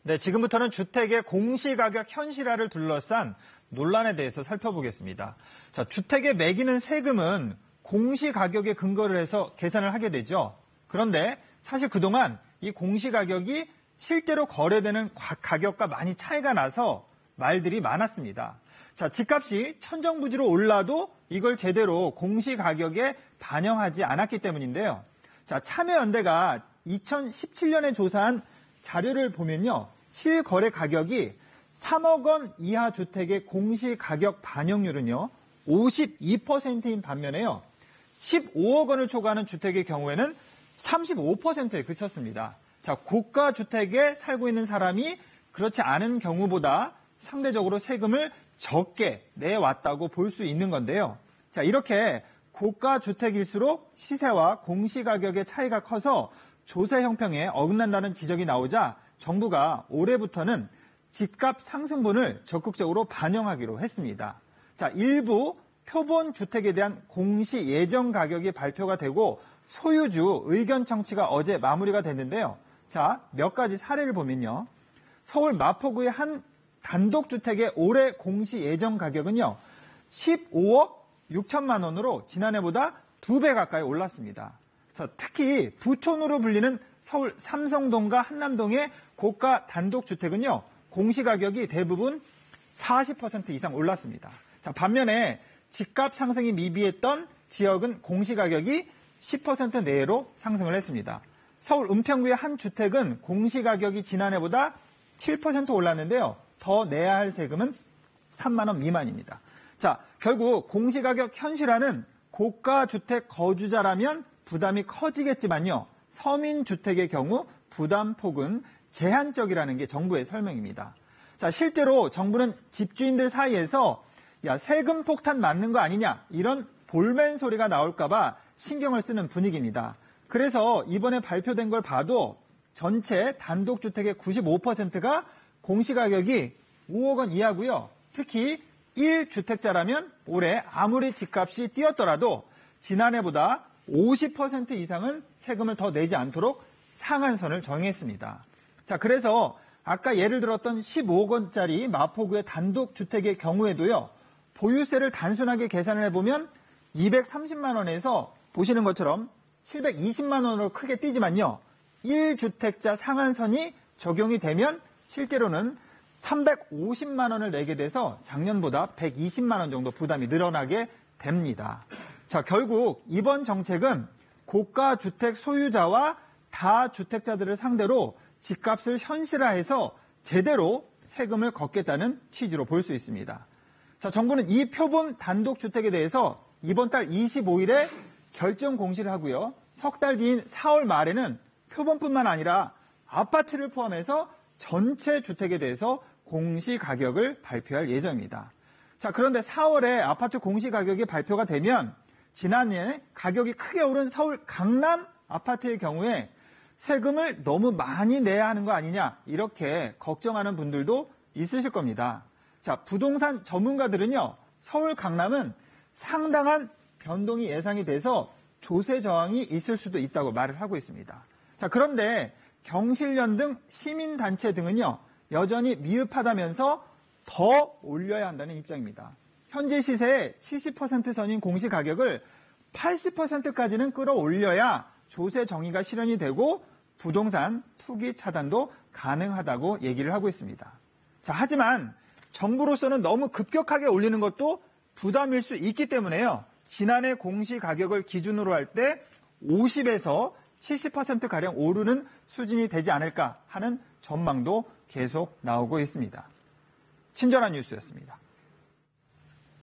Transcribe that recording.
네, 지금부터는 주택의 공시가격 현실화를 둘러싼 논란에 대해서 살펴보겠습니다. 자, 주택에 매기는 세금은 공시가격에 근거를 해서 계산을 하게 되죠. 그런데 사실 그동안 이 공시가격이 실제로 거래되는 가격과 많이 차이가 나서 말들이 많았습니다. 자, 집값이 천정부지로 올라도 이걸 제대로 공시가격에 반영하지 않았기 때문인데요. 자, 참여연대가 2017년에 조사한 자료를 보면요. 실거래 가격이 3억 원 이하 주택의 공시가격 반영률은요. 52%인 반면에요. 15억 원을 초과하는 주택의 경우에는 35%에 그쳤습니다. 자, 고가 주택에 살고 있는 사람이 그렇지 않은 경우보다 상대적으로 세금을 적게 내왔다고 볼 수 있는 건데요. 자, 이렇게 고가 주택일수록 시세와 공시가격의 차이가 커서 조세 형평에 어긋난다는 지적이 나오자 정부가 올해부터는 집값 상승분을 적극적으로 반영하기로 했습니다. 자, 일부 표본 주택에 대한 공시 예정 가격이 발표가 되고 소유주 의견 청취가 어제 마무리가 됐는데요. 자, 몇 가지 사례를 보면요. 서울 마포구의 한 단독주택의 올해 공시 예정 가격은요. 15억 6천만 원으로 지난해보다 2배 가까이 올랐습니다. 자, 특히 부촌으로 불리는 서울 삼성동과 한남동의 고가 단독주택은요. 공시가격이 대부분 40% 이상 올랐습니다. 자, 반면에 집값 상승이 미비했던 지역은 공시가격이 10% 내외로 상승을 했습니다. 서울 은평구의 한 주택은 공시가격이 지난해보다 7% 올랐는데요. 더 내야 할 세금은 3만 원 미만입니다. 자, 결국 공시가격 현실화는 고가 주택 거주자라면 부담이 커지겠지만요. 서민주택의 경우 부담폭은 제한적이라는 게 정부의 설명입니다. 자, 실제로 정부는 집주인들 사이에서 야, 세금 폭탄 맞는 거 아니냐 이런 볼멘 소리가 나올까 봐 신경을 쓰는 분위기입니다. 그래서 이번에 발표된 걸 봐도 전체 단독주택의 95%가 공시가격이 5억 원 이하고요. 특히 1주택자라면 올해 아무리 집값이 뛰었더라도 지난해보다 50% 이상은 세금을 더 내지 않도록 상한선을 정했습니다. 자, 그래서 아까 예를 들었던 15억 원짜리 마포구의 단독주택의 경우에도요. 보유세를 단순하게 계산을 해보면 230만 원에서 보시는 것처럼 720만 원으로 크게 뛰지만요. 1주택자 상한선이 적용이 되면 실제로는 350만 원을 내게 돼서 작년보다 120만 원 정도 부담이 늘어나게 됩니다. 자, 결국 이번 정책은 고가 주택 소유자와 다주택자들을 상대로 집값을 현실화해서 제대로 세금을 걷겠다는 취지로 볼 수 있습니다. 자, 정부는 이 표본 단독주택에 대해서 이번 달 25일에 결정 공시를 하고요. 석 달 뒤인 4월 말에는 표본뿐만 아니라 아파트를 포함해서 전체 주택에 대해서 공시가격을 발표할 예정입니다. 자, 그런데 4월에 아파트 공시가격이 발표가 되면 지난해 가격이 크게 오른 서울 강남 아파트의 경우에 세금을 너무 많이 내야 하는 거 아니냐 이렇게 걱정하는 분들도 있으실 겁니다. 자, 부동산 전문가들은요. 서울 강남은 상당한 변동이 예상이 돼서 조세 저항이 있을 수도 있다고 말을 하고 있습니다. 자, 그런데 경실련 등 시민단체 등은요. 여전히 미흡하다면서 더 올려야 한다는 입장입니다. 현재 시세의 70% 선인 공시가격을 80%까지는 끌어올려야 조세 정의가 실현이 되고 부동산 투기 차단도 가능하다고 얘기를 하고 있습니다. 자, 하지만 정부로서는 너무 급격하게 올리는 것도 부담일 수 있기 때문에요. 지난해 공시가격을 기준으로 할 때 50에서 70%가량 오르는 수준이 되지 않을까 하는 전망도 계속 나오고 있습니다. 친절한 뉴스였습니다.